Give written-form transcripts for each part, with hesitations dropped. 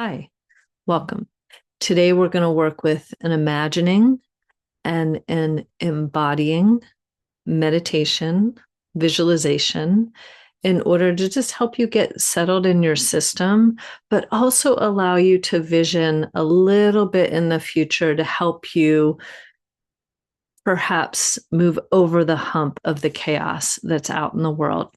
Hi, welcome. Today we're going to work with an imagining and an embodying meditation, visualization, in order to just help you get settled in your system, but also allow you to vision a little bit in the future to help you perhaps move over the hump of the chaos that's out in the world.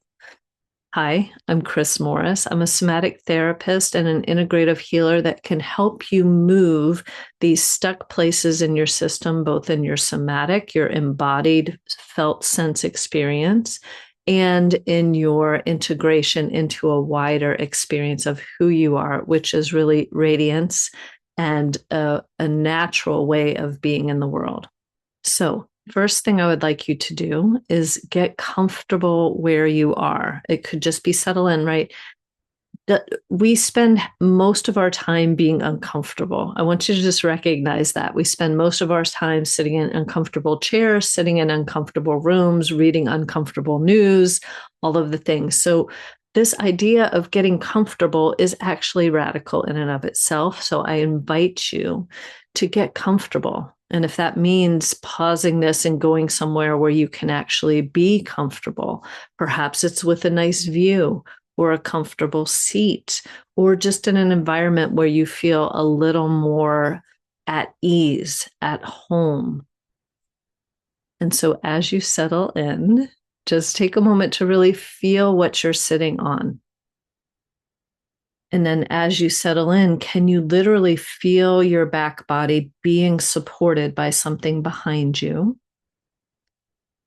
Hi, I'm Chris Morris. I'm a somatic therapist and an integrative healer that can help you move these stuck places in your system, both in your somatic, your embodied felt sense experience, and in your integration into a wider experience of who you are, which is really radiance and a natural way of being in the world. So, first thing I would like you to do is get comfortable where you are. It could just be settle in, right? We spend most of our time being uncomfortable. I want you to just recognize that. We spend most of our time sitting in uncomfortable chairs, sitting in uncomfortable rooms, reading uncomfortable news, all of the things. So, this idea of getting comfortable is actually radical in and of itself. So, I invite you to get comfortable. And if that means pausing this and going somewhere where you can actually be comfortable, perhaps it's with a nice view or a comfortable seat, or just in an environment where you feel a little more at ease, at home. And so as you settle in, just take a moment to really feel what you're sitting on. And then as you settle in, can you literally feel your back body being supported by something behind you?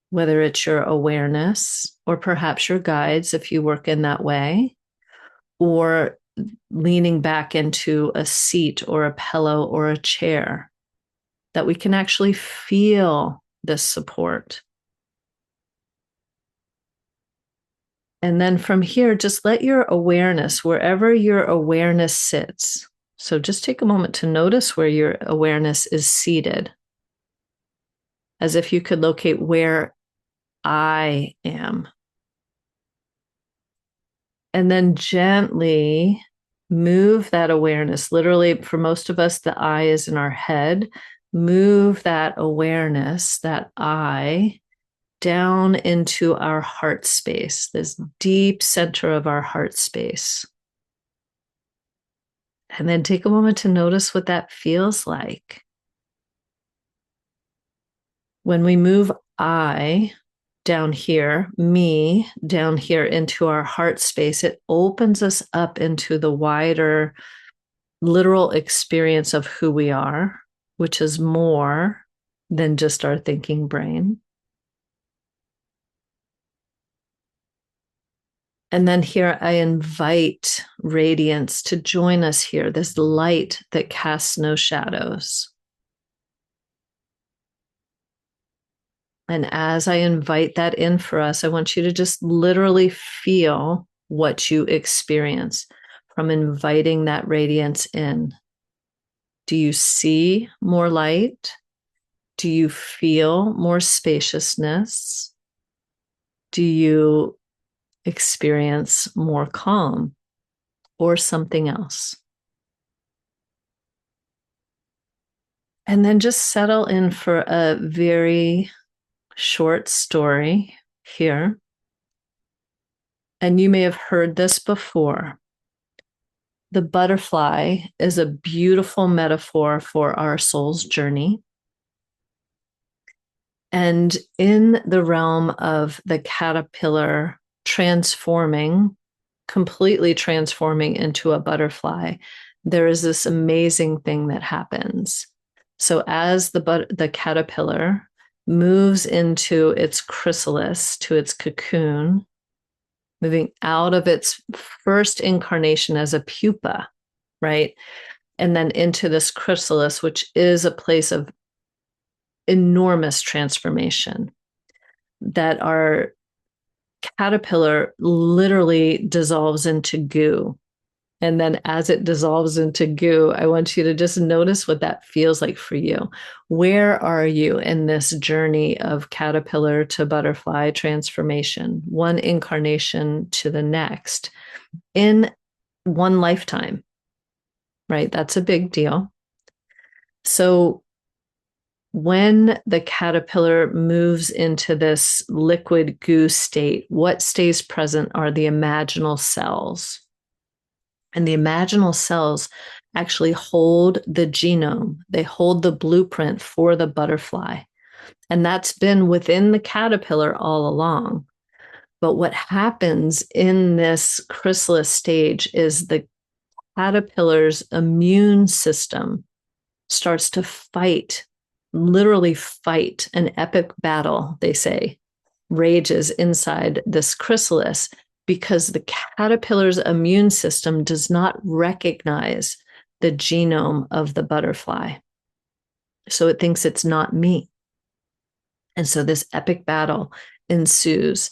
Whether it's your awareness or perhaps your guides, if you work in that way, or leaning back into a seat or a pillow or a chair, that we can actually feel this support. And then from here, just let your awareness, wherever your awareness sits. So just take a moment to notice where your awareness is seated, as if you could locate where I am. And then gently move that awareness. Literally, for most of us, the I is in our head. Move that awareness, that I, down into our heart space, this deep center of our heart space. And then take a moment to notice what that feels like. When we move I down here, me down here into our heart space, it opens us up into the wider literal experience of who we are, which is more than just our thinking brain. And then here I invite radiance to join us here, this light that casts no shadows. And as I invite that in for us, I want you to just literally feel what you experience from inviting that radiance in. Do you see more light? Do you feel more spaciousness? Do you experience more calm or something else? And then just settle in for a very short story here. And you may have heard this before. The butterfly is a beautiful metaphor for our soul's journey. And in the realm of the caterpillar transforming, completely transforming into a butterfly, there is this amazing thing that happens. So as the caterpillar moves into its chrysalis, to its cocoon, moving out of its first incarnation as a pupa, right? And then into this chrysalis, which is a place of enormous transformation, that our caterpillar literally dissolves into goo. And then as it dissolves into goo, I want you to just notice what that feels like for you. Where are you in this journey of caterpillar to butterfly transformation, one incarnation to the next, in one lifetime? right? That's a big deal. So when the caterpillar moves into this liquid goo state, what stays present are the imaginal cells. And the imaginal cells actually hold the genome, they hold the blueprint for the butterfly. And that's been within the caterpillar all along. But what happens in this chrysalis stage is the caterpillar's immune system starts to fight, literally fight an epic battle, they say, rages inside this chrysalis because the caterpillar's immune system does not recognize the genome of the butterfly. So it thinks it's not me. And so this epic battle ensues.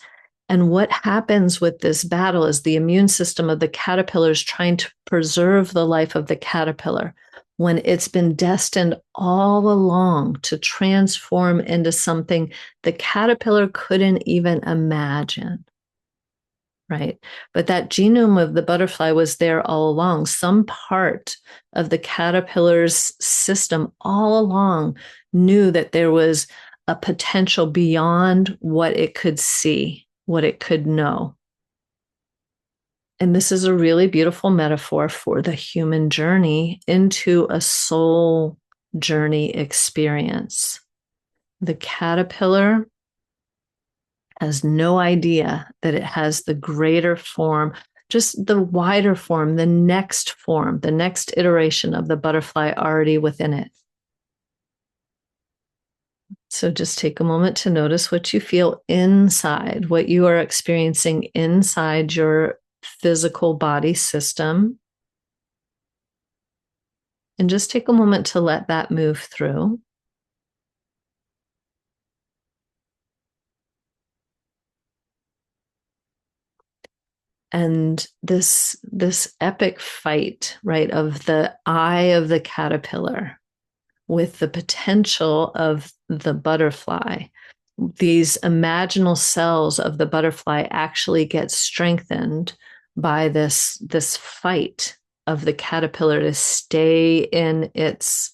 And what happens with this battle is the immune system of the caterpillar is trying to preserve the life of the caterpillar when it's been destined all along to transform into something the caterpillar couldn't even imagine. Right. But that genome of the butterfly was there all along. Some part of the caterpillar's system all along knew that there was a potential beyond what it could see, what it could know. And this is a really beautiful metaphor for the human journey into a soul journey experience. The caterpillar has no idea that it has the greater form, just the wider form, the next iteration of the butterfly already within it. So just take a moment to notice what you feel inside, what you are experiencing inside your physical body system. And just take a moment to let that move through. And this epic fight, right, of the eye of the caterpillar with the potential of the butterfly, these imaginal cells of the butterfly actually get strengthened by this fight of the caterpillar to stay in its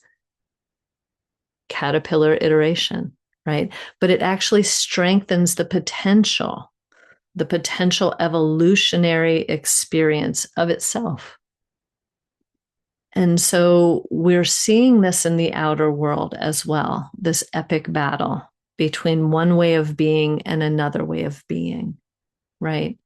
caterpillar iteration, right? But it actually strengthens the potential evolutionary experience of itself. And so we're seeing this in the outer world as well, this epic battle between one way of being and another way of being, right?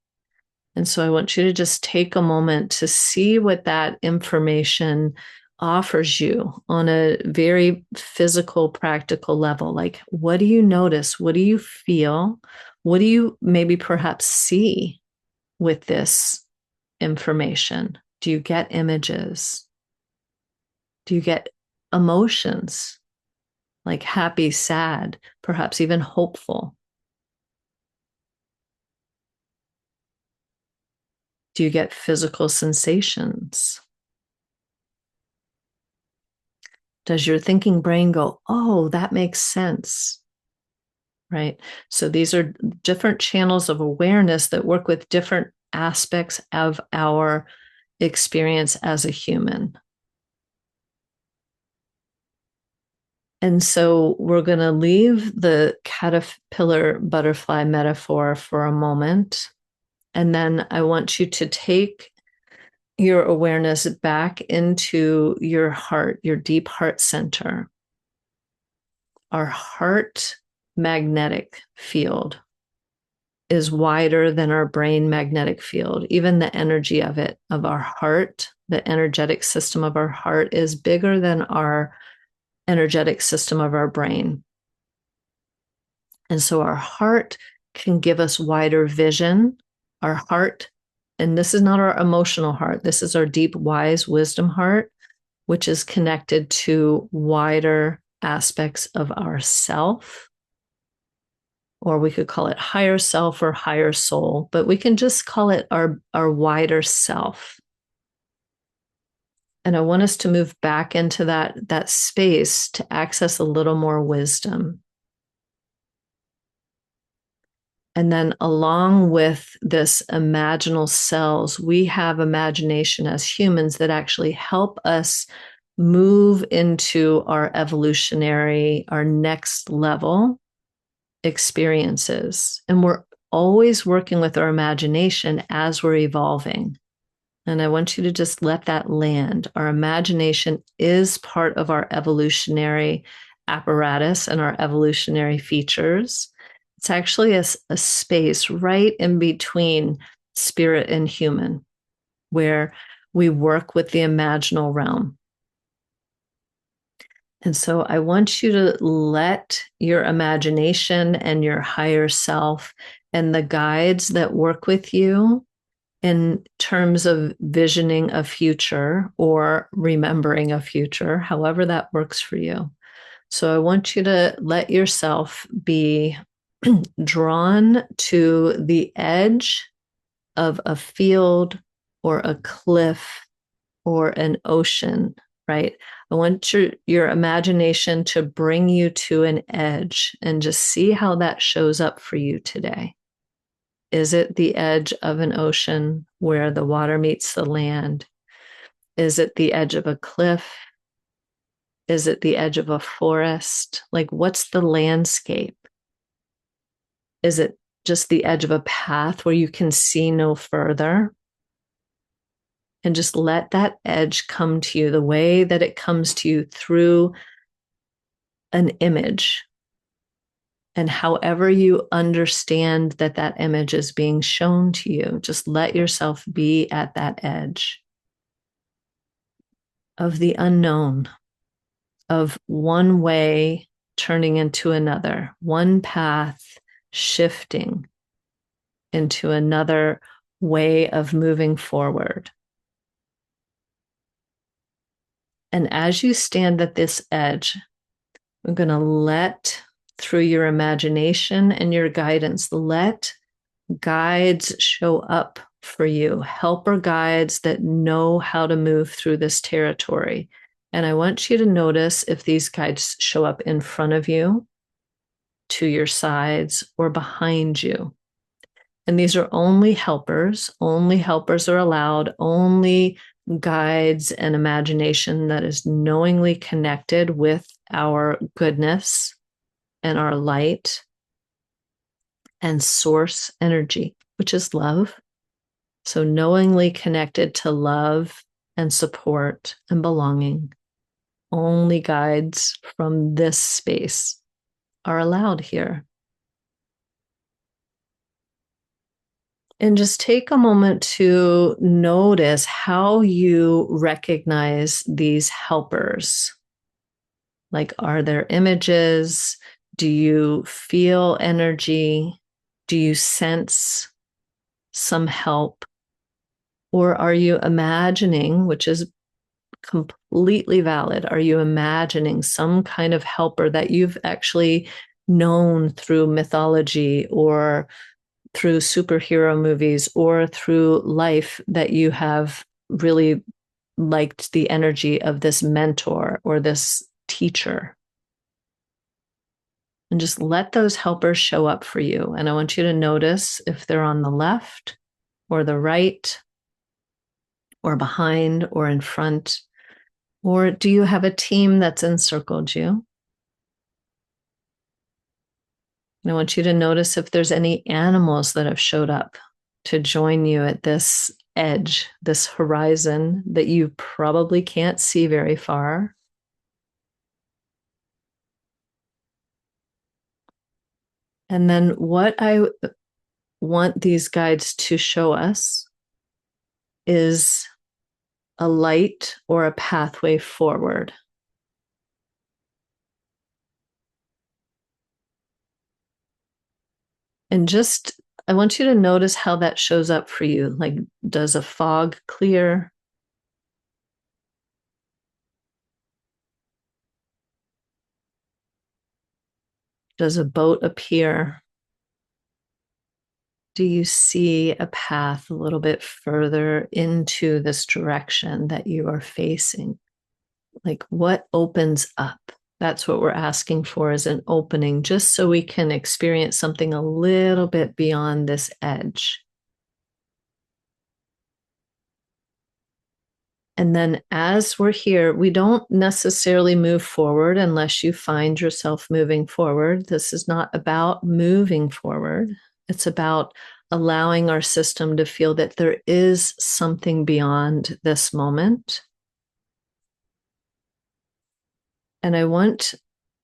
And so I want you to just take a moment to see what that information offers you on a very physical, practical level. Like, what do you notice? What do you feel? What do you maybe perhaps see with this information? Do you get images? Do you get emotions like happy, sad, perhaps even hopeful? Do you get physical sensations? Does your thinking brain go, oh, that makes sense? Right? So these are different channels of awareness that work with different aspects of our experience as a human. And so we're going to leave the caterpillar butterfly metaphor for a moment. And then I want you to take your awareness back into your heart, your deep heart center. Our heart magnetic field is wider than our brain magnetic field. Even the energy of it, of our heart, the energetic system of our heart is bigger than our energetic system of our brain. And so our heart can give us wider vision. Our heart, and this is not our emotional heart, this is our deep, wise wisdom heart, which is connected to wider aspects of ourself, or we could call it higher self or higher soul, but we can just call it our wider self. And I want us to move back into that space to access a little more wisdom. And then along with this imaginal cells, we have imagination as humans that actually help us move into our evolutionary, our next level experiences. And we're always working with our imagination as we're evolving. And I want you to just let that land. Our imagination is part of our evolutionary apparatus and our evolutionary features. It's actually a space right in between spirit and human, where we work with the imaginal realm. And so I want you to let your imagination and your higher self and the guides that work with you in terms of visioning a future or remembering a future, however that works for you. So I want you to let yourself be drawn to the edge of a field or a cliff or an ocean, right? I want your imagination to bring you to an edge and just see how that shows up for you today. Is it the edge of an ocean where the water meets the land? Is it the edge of a cliff? Is it the edge of a forest? Like, what's the landscape? Is it just the edge of a path where you can see no further? And just let that edge come to you the way that it comes to you through an image. And however you understand that that image is being shown to you, just let yourself be at that edge of the unknown, of one way turning into another, one path shifting into another way of moving forward. And as you stand at this edge, we're going to let through your imagination and your guidance, let guides show up for you, helper guides that know how to move through this territory. And I want you to notice if these guides show up in front of you, to your sides, or behind you. And these are only helpers are allowed, only guides and imagination that is knowingly connected with our goodness and our light and source energy, which is love. So knowingly connected to love and support and belonging. Only guides from this space are allowed here. And just take a moment to notice how you recognize these helpers. Like, are there images? Do you feel energy? Do you sense some help? Or are you imagining, which is completely valid, are you imagining some kind of helper that you've actually known through mythology or through superhero movies or through life, that you have really liked the energy of this mentor or this teacher? And just let those helpers show up for you. And I want you to notice if they're on the left or the right or behind or in front. Or do you have a team that's encircled you? And I want you to notice if there's any animals that have showed up to join you at this edge, this horizon that you probably can't see very far. And then what I want these guides to show us is a light or a pathway forward. And just, I want you to notice how that shows up for you. Like, does a fog clear? Does a boat appear? Do you see a path a little bit further into this direction that you are facing? Like, what opens up? That's what we're asking for, is an opening, just so we can experience something a little bit beyond this edge. And then as we're here, we don't necessarily move forward unless you find yourself moving forward. This is not about moving forward. It's about allowing our system to feel that there is something beyond this moment. And I want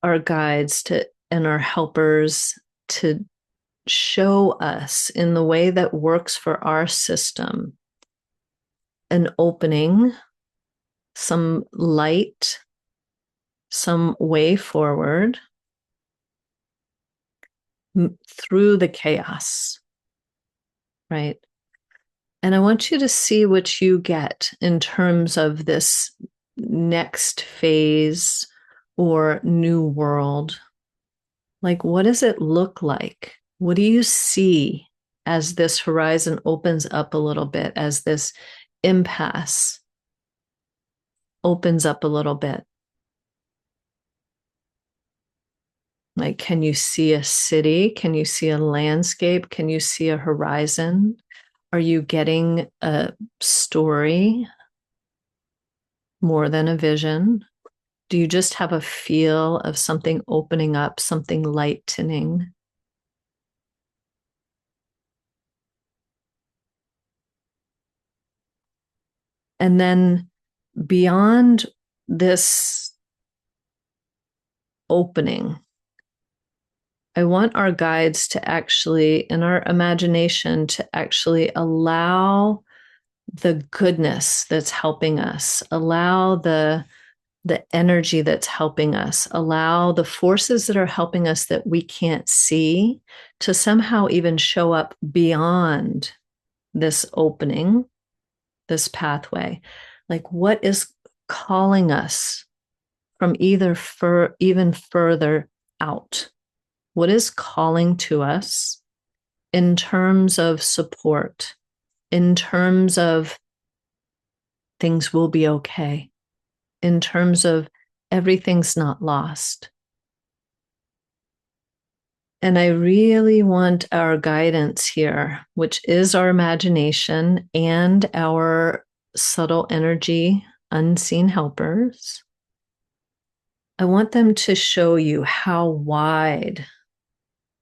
our guides to and our helpers to show us in the way that works for our system an opening, some light, some way forward through the chaos, right? And I want you to see what you get in terms of this next phase or new world. Like, what does it look like? What do you see as this horizon opens up a little bit, as this impasse opens up a little bit? Like, can you see a city? Can you see a landscape? Can you see a horizon? Are you getting a story more than a vision? Do you just have a feel of something opening up, something lightening? And then beyond this opening, I want our guides to actually, in our imagination, to actually allow the goodness that's helping us, allow the energy that's helping us, allow the forces that are helping us that we can't see to somehow even show up beyond this opening, this pathway. Like, what is calling us from even further out? What is calling to us in terms of support, in terms of things will be okay, in terms of everything's not lost? And I really want our guidance here, which is our imagination and our subtle energy, unseen helpers. I want them to show you how wide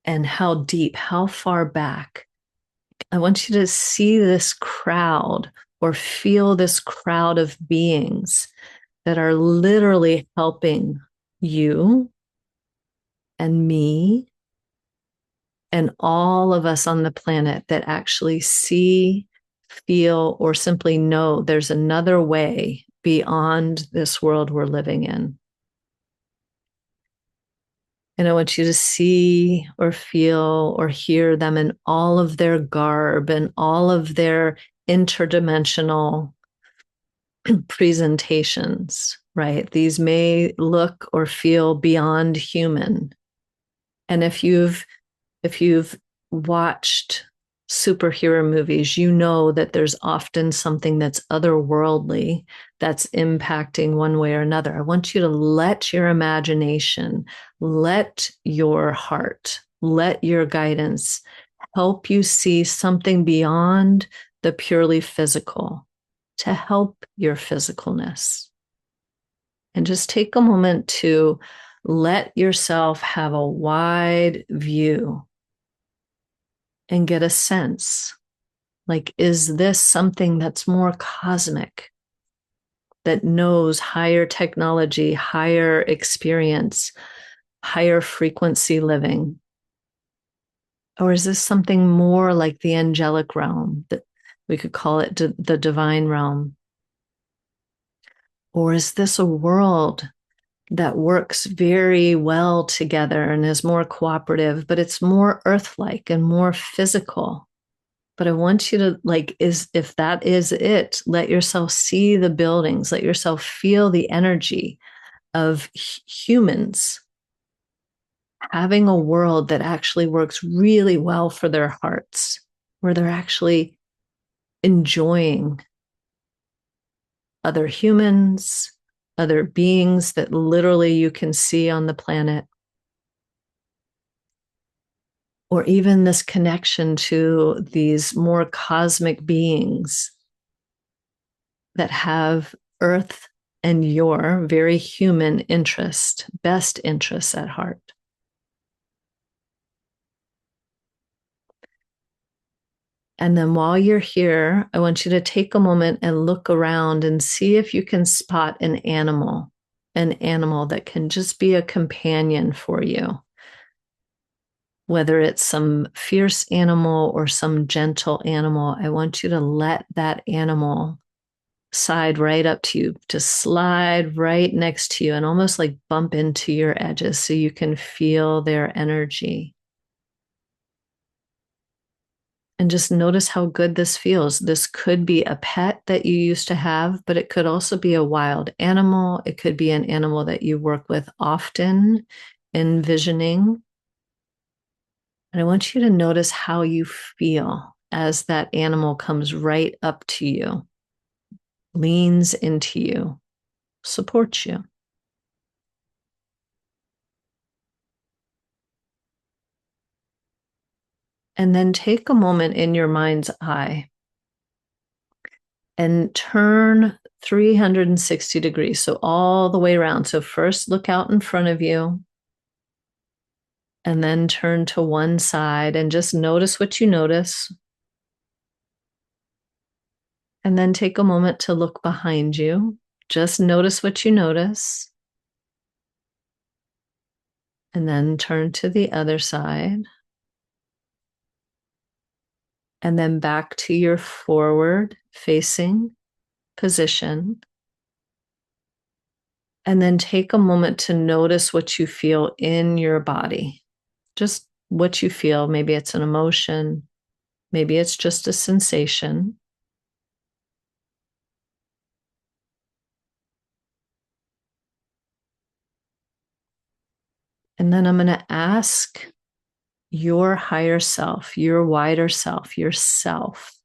and how deep, how far back. I want you to see this crowd or feel this crowd of beings that are literally helping you and me and all of us on the planet that actually see, feel, or simply know there's another way beyond this world we're living in. And I want you to see or feel or hear them in all of their garb and all of their interdimensional presentations, right? These may look or feel beyond human. And if you've watched superhero movies, you know that there's often something that's otherworldly that's impacting one way or another. I want you to let your imagination, let your heart, let your guidance help you see something beyond the purely physical to help your physicalness. And just take a moment to let yourself have a wide view and get a sense, like, is this something that's more cosmic, that knows higher technology, higher experience, higher frequency living? Or is this something more like the angelic realm, that we could call it the divine realm? Or is this a world that works very well together and is more cooperative, but it's more earth-like and more physical? But I want you to, like, if that is it, let yourself see the buildings, let yourself feel the energy of humans having a world that actually works really well for their hearts, where they're actually enjoying other humans, other beings that literally you can see on the planet, or even this connection to these more cosmic beings that have Earth and your very human best interests at heart. And then while you're here, I want you to take a moment and look around and see if you can spot an animal that can just be a companion for you. Whether it's some fierce animal or some gentle animal, I want you to let that animal side right up to you, to slide right next to you and almost like bump into your edges so you can feel their energy. And just notice how good this feels. This could be a pet that you used to have, but it could also be a wild animal. It could be an animal that you work with often, envisioning. And I want you to notice how you feel as that animal comes right up to you, leans into you, supports you. And then take a moment in your mind's eye and turn 360 degrees. So all the way around. So first look out in front of you and then turn to one side and just notice what you notice. And then take a moment to look behind you. Just notice what you notice. And then turn to the other side. And then back to your forward facing position. And then take a moment to notice what you feel in your body. Just what you feel. Maybe it's an emotion. Maybe it's just a sensation. And then I'm going to ask your higher self, your wider self, yourself,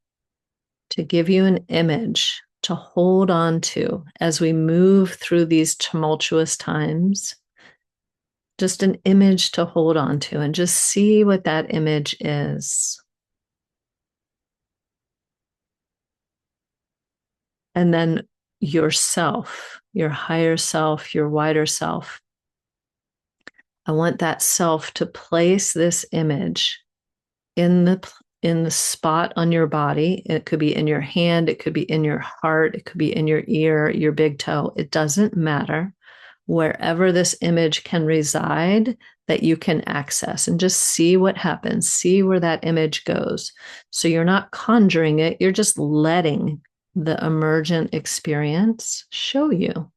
to give you an image to hold on to as we move through these tumultuous times. Just an image to hold on to and just see what that image is. And then yourself, your higher self, your wider self. I want that self to place this image in the spot on your body. It could be in your hand, it could be in your heart, it could be in your ear, your big toe. It doesn't matter. Wherever this image can reside, that you can access and just see what happens, see where that image goes. So you're not conjuring it, you're just letting the emergent experience show you.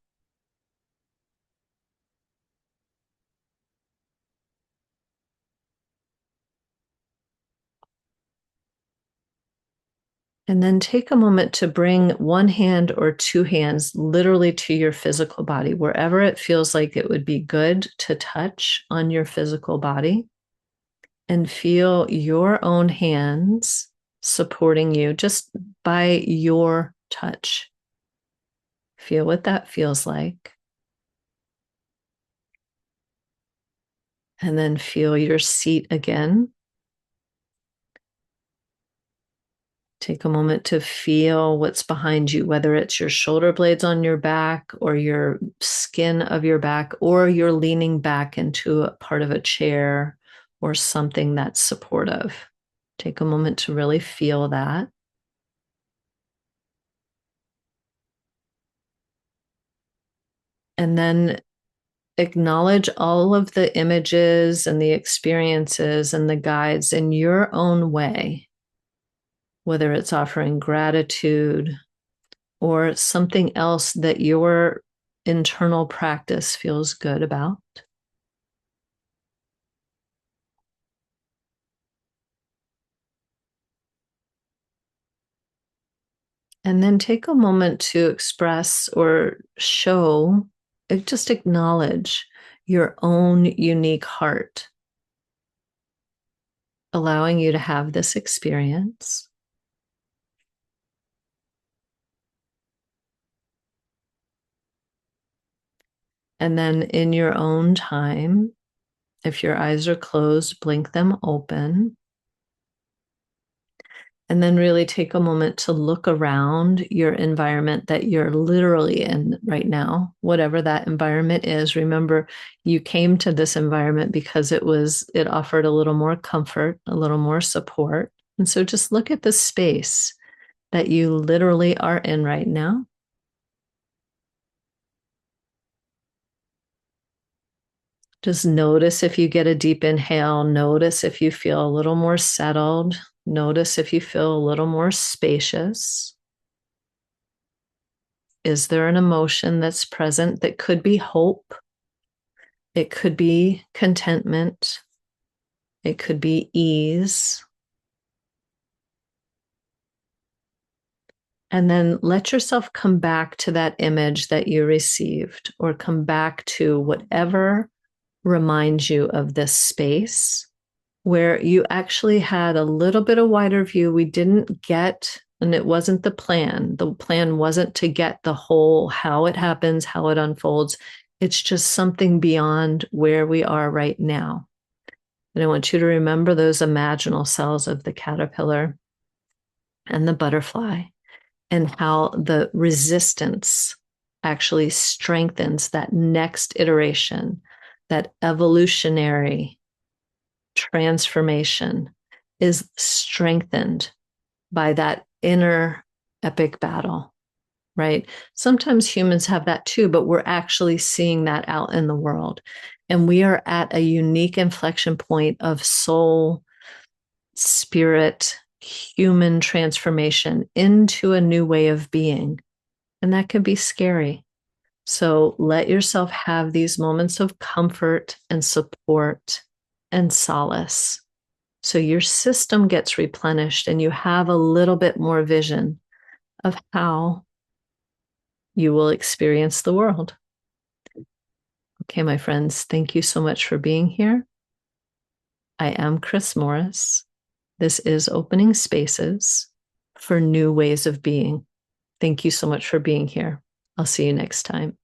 And then take a moment to bring one hand or two hands literally to your physical body, wherever it feels like it would be good to touch on your physical body, and feel your own hands supporting you just by your touch. Feel what that feels like. And then feel your seat again. Take a moment to feel what's behind you, whether it's your shoulder blades on your back or your skin of your back, or you're leaning back into a part of a chair or something that's supportive. Take a moment to really feel that. And then acknowledge all of the images and the experiences and the guides in your own way, whether it's offering gratitude or something else that your internal practice feels good about. And then take a moment to express or show, just acknowledge your own unique heart, allowing you to have this experience. And then in your own time, if your eyes are closed, blink them open. And then really take a moment to look around your environment that you're literally in right now, whatever that environment is. Remember, you came to this environment because it offered a little more comfort, a little more support. And so just look at the space that you literally are in right now. Just notice if you get a deep inhale. Notice if you feel a little more settled. Notice if you feel a little more spacious. Is there an emotion that's present that could be hope? It could be contentment. It could be ease. And then let yourself come back to that image that you received, or come back to whatever reminds you of this space where you actually had a little bit of wider view. We didn't get, and it wasn't the plan. The plan wasn't to get the whole how it happens, how it unfolds. It's just something beyond where we are right now. And I want you to remember those imaginal cells of the caterpillar and the butterfly, and how the resistance actually strengthens that next iteration, that evolutionary transformation is strengthened by that inner epic battle, right? Sometimes humans have that too, but we're actually seeing that out in the world. And we are at a unique inflection point of soul, spirit, human transformation into a new way of being. And that can be scary. So let yourself have these moments of comfort and support and solace. So your system gets replenished and you have a little bit more vision of how you will experience the world. Okay, my friends, thank you so much for being here. I am Chris Morris. This is Opening Spaces for New Ways of Being. Thank you so much for being here. I'll see you next time.